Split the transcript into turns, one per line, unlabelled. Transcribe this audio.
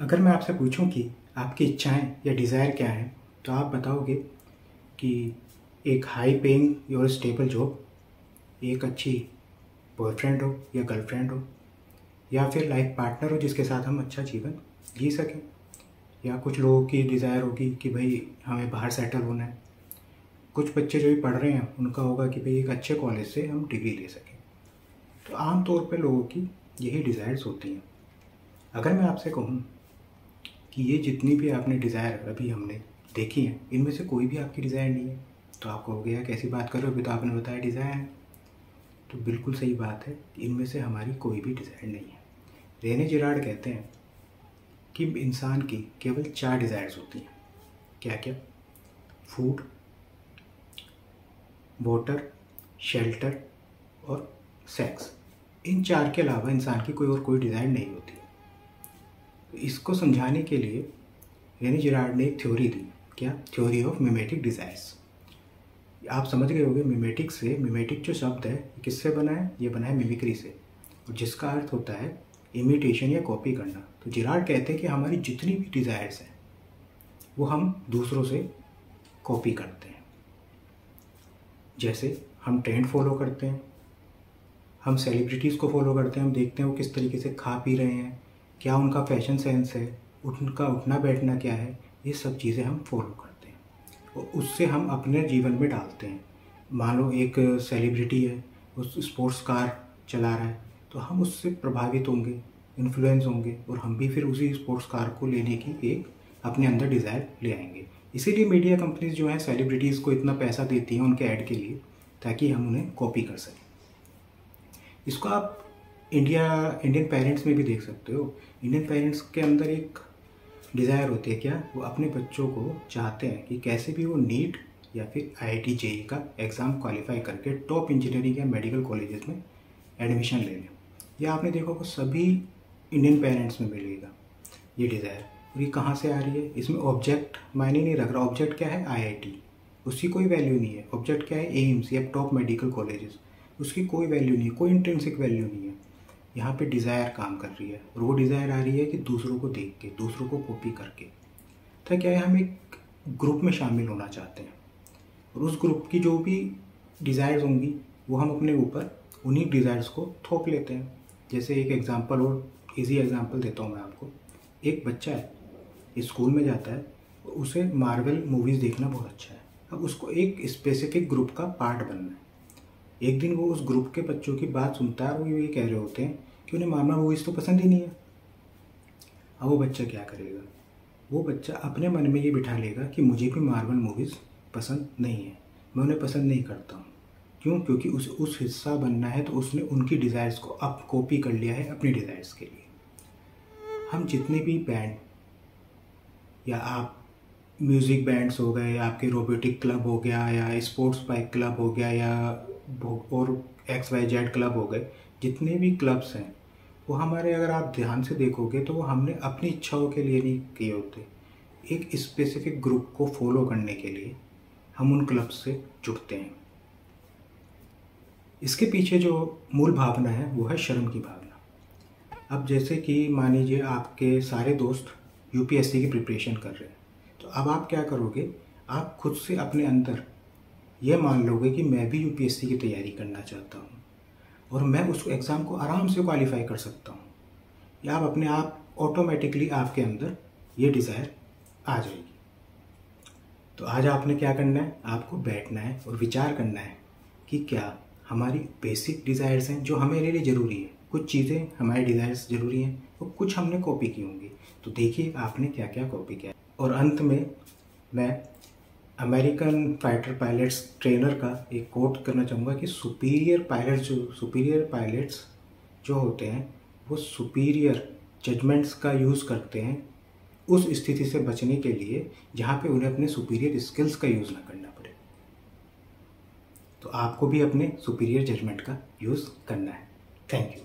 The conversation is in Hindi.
अगर मैं आपसे पूछूं कि आपकी इच्छाएं या डिज़ायर क्या हैं, तो आप बताओगे कि एक हाई पेइंग और स्टेबल जॉब, एक अच्छी बॉयफ्रेंड हो या गर्लफ्रेंड हो, या फिर लाइफ पार्टनर हो जिसके साथ हम अच्छा जीवन जी सकें। या कुछ लोगों की डिज़ायर होगी कि भाई हमें बाहर सेटल होना है। कुछ बच्चे जो भी पढ़ रहे हैं उनका होगा कि भाई एक अच्छे कॉलेज से हम डिग्री ले सकें। तो आम तौर पे लोगों की यही डिज़ायर्स होती हैं। अगर मैं आपसे कहूँ कि ये जितनी भी आपने डिज़ायर अभी हमने देखी हैं, इनमें से कोई भी आपकी डिज़ायर नहीं है, तो आप कहोगे यार कैसी बात कर रहे हो, अभी तो आपने बताया डिज़ायर है। तो बिल्कुल सही बात है, इनमें से हमारी कोई भी डिज़ायर नहीं है। रेने जिराड कहते हैं कि इंसान की केवल 4 डिज़ायर्स होती हैं। क्या क्या? फूड, वाटर, शेल्टर और सेक्स। इन 4 के अलावा इंसान की कोई और कोई डिज़ायर नहीं होती। तो इसको समझाने के लिए रेने जिराड ने एक थ्योरी दी। क्या? Theory of mimetic desires. आप समझ गए होंगे मिमेटिक से। मिमेटिक जो शब्द है ये किससे बना है? ये बना है मिमिक्री से, और जिसका अर्थ होता है इमिटेशन या कॉपी करना। तो जिराड कहते हैं कि हमारी जितनी भी डिज़ायर्स हैं वो हम दूसरों से कॉपी करते हैं। जैसे हम ट्रेंड फॉलो करते हैं, हम सेलिब्रिटीज़ को फॉलो करते हैं, हम देखते हैं वो किस तरीके से खा पी रहे हैं, क्या उनका फैशन सेंस है, उनका उठना बैठना क्या है, ये सब चीज़ें हम फॉलो करते हैं और उससे हम अपने जीवन में डालते हैं। मान लो एक सेलिब्रिटी है, उस स्पोर्ट्स कार चला रहा है, तो हम उससे प्रभावित होंगे, इन्फ्लुएंस होंगे, और हम भी फिर उसी स्पोर्ट्स कार को लेने की एक अपने अंदर डिज़ायर ले आएंगे। इसीलिए मीडिया कंपनीज जो हैं सेलिब्रिटीज़ को इतना पैसा देती हैं उनके ऐड के लिए, ताकि हम उन्हें कॉपी कर सकें। इसको आप इंडियन पेरेंट्स में भी देख सकते हो। इंडियन पेरेंट्स के अंदर एक डिज़ायर होती है। क्या? वो अपने बच्चों को चाहते हैं कि कैसे भी वो नीट या फिर IIT JEE का एग्ज़ाम क्वालिफाई करके टॉप इंजीनियरिंग या मेडिकल कॉलेजेस में एडमिशन ले लें। यह आपने देखा होगा सभी इंडियन पेरेंट्स में मिलेगा ये डिज़ायर। और ये कहाँ से आ रही है? इसमें ऑब्जेक्ट मायने नहीं रख रहा। ऑब्जेक्ट क्या है? IIT, उसकी कोई वैल्यू नहीं है। ऑब्जेक्ट क्या है? एम्स या टॉप मेडिकल कॉलेजेस, उसकी कोई वैल्यू नहीं है, कोई इंट्रिंसिक वैल्यू नहीं है। यहाँ पे डिज़ायर काम कर रही है, और वो डिज़ायर आ रही है कि दूसरों को देख के, दूसरों को कॉपी करके। तो क्या है, हम एक ग्रुप में शामिल होना चाहते हैं, और उस ग्रुप की जो भी डिज़ायर्स होंगी वो हम अपने ऊपर उन्हीं डिज़ायर्स को थोप लेते हैं। जैसे एक एग्जांपल, और इजी एग्जांपल देता हूँ मैं आपको। एक बच्चा है, स्कूल में जाता है, उसे मार्वल मूवीज़ देखना बहुत अच्छा है। अब उसको एक स्पेसिफिक ग्रुप का पार्ट बनना है। एक दिन वो उस ग्रुप के बच्चों की बात सुनता है और वो ये कह रहे होते हैं कि उन्हें मार्वल मूवीज़ तो पसंद ही नहीं है। अब वो बच्चा क्या करेगा? वो बच्चा अपने मन में ये बिठा लेगा कि मुझे भी मार्वल मूवीज़ पसंद नहीं है, मैं उन्हें पसंद नहीं करता हूँ। क्यों? क्योंकि उस हिस्सा बनना है, तो उसने उनकी डिज़ायर्स को अब कॉपी कर लिया है अपनी डिज़ायर्स के लिए। हम जितने भी बैंड, या आप म्यूज़िक बैंड्स हो गए, आपके रोबोटिक क्लब हो गया, या स्पोर्ट्स बाइक क्लब हो गया, या और XYZ क्लब हो गए, जितने भी क्लब्स हैं वो हमारे, अगर आप ध्यान से देखोगे तो वो हमने अपनी इच्छाओं के लिए नहीं किए होते। एक स्पेसिफिक ग्रुप को फॉलो करने के लिए हम उन क्लब्स से जुड़ते हैं। इसके पीछे जो मूल भावना है वो है शर्म की भावना। अब जैसे कि मान लीजिए आपके सारे दोस्त UPSC की प्रिपरेशन कर रहे हैं, तो अब आप क्या करोगे? आप खुद से अपने अंदर यह मान लोगे कि मैं भी UPSC की तैयारी करना चाहता हूँ और मैं उस एग्ज़ाम को आराम से क्वालिफाई कर सकता हूँ। या आप अपने आप ऑटोमेटिकली आपके अंदर ये डिज़ायर आ जाएगी। तो आज आपने क्या करना है? आपको बैठना है और विचार करना है कि क्या हमारी बेसिक डिज़ायर्स हैं जो हमारे लिए ज़रूरी है। कुछ चीज़ें हमारे डिज़ायर्स ज़रूरी हैं और कुछ हमने कॉपी की होंगी। तो देखिए आपने क्या क्या कॉपी किया। और अंत में मैं अमेरिकन फाइटर पायलट्स ट्रेनर का एक कोट करना चाहूँगा कि सुपीरियर पायलट्स जो होते हैं वो सुपीरियर जजमेंट्स का यूज़ करते हैं उस स्थिति से बचने के लिए जहाँ पे उन्हें अपने सुपीरियर स्किल्स का यूज़ ना करना पड़े। तो आपको भी अपने सुपीरियर जजमेंट का यूज़ करना है। Thank you.